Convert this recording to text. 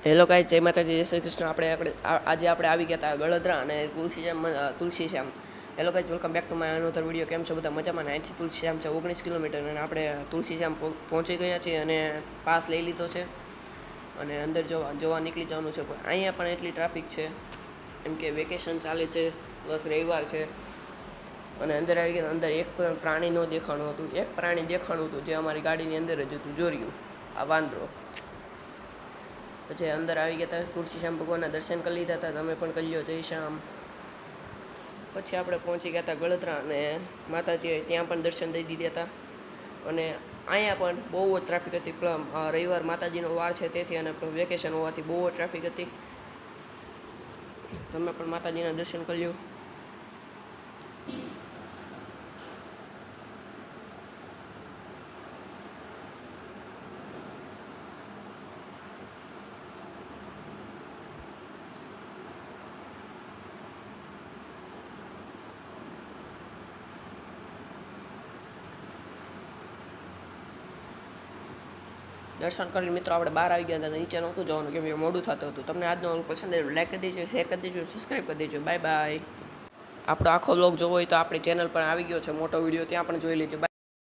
Hello guys, જય માતાજી, જય શ્રી કૃષ્ણ। આજે આપણે આવી ગયા હતા ગળદરા અને Tulsishyam. Hello guys, welcome back to my another video. કેમ છો બધા મજામાં? અહીંથી તુલસીશ્યામ છે 19 કિલોમીટર અને આપણે તુલસીશ્યામ પહોંચી ગયા છીએ અને પાસ લઈ લીધો છે અને અંદર જોવા નીકળી જવાનું છે। અહીંયા પણ એટલી ટ્રાફિક છે એમ કે વેકેશન ચાલે છે પ્લસ રવિવાર છે અને અંદર આવી ગયા। અંદર એક પણ પ્રાણી ન દેખાણું હતું। એક પ્રાણી દેખાણું હતું જે અમારી ગાડીની અંદર જ હતું, જોર્યું, આ વાંદરો। પછી અંદર આવી ગયા હતા, તુલસીશ્યામ ભગવાનના દર્શન કરી લીધા હતા। તમે પણ કરી લો, જય શ્યામ। પછી આપણે પહોંચી ગયા હતા ગળદરા અને માતાજીએ ત્યાં પણ દર્શન દઈ દીધા હતા અને અહીંયા પણ બહુ જ ટ્રાફિક હતી। રવિવાર માતાજીનો વાર છે તેથી અને વેકેશન હોવાથી બહુ જ ટ્રાફિક હતી। તમે પણ માતાજીના દર્શન કરી લો। દર્શન કરીને મિત્રો આપણે બહાર આવી ગયા હતા। નીચે નહોતું જવાનું કેમ કે મોડું થતું હતું। તમને આજનો પસંદ આવ્યો લાઈક કરી દેજો, શેર કરી દેજો, સબસ્ક્રાઈબ કરી દેજો। Bye bye. આપણો આખો વ્લોગ જોવો હોય તો આપણી ચેનલ પર આવી ગયો છે મોટો વિડીયો, ત્યાં પણ જોઈ લેજો।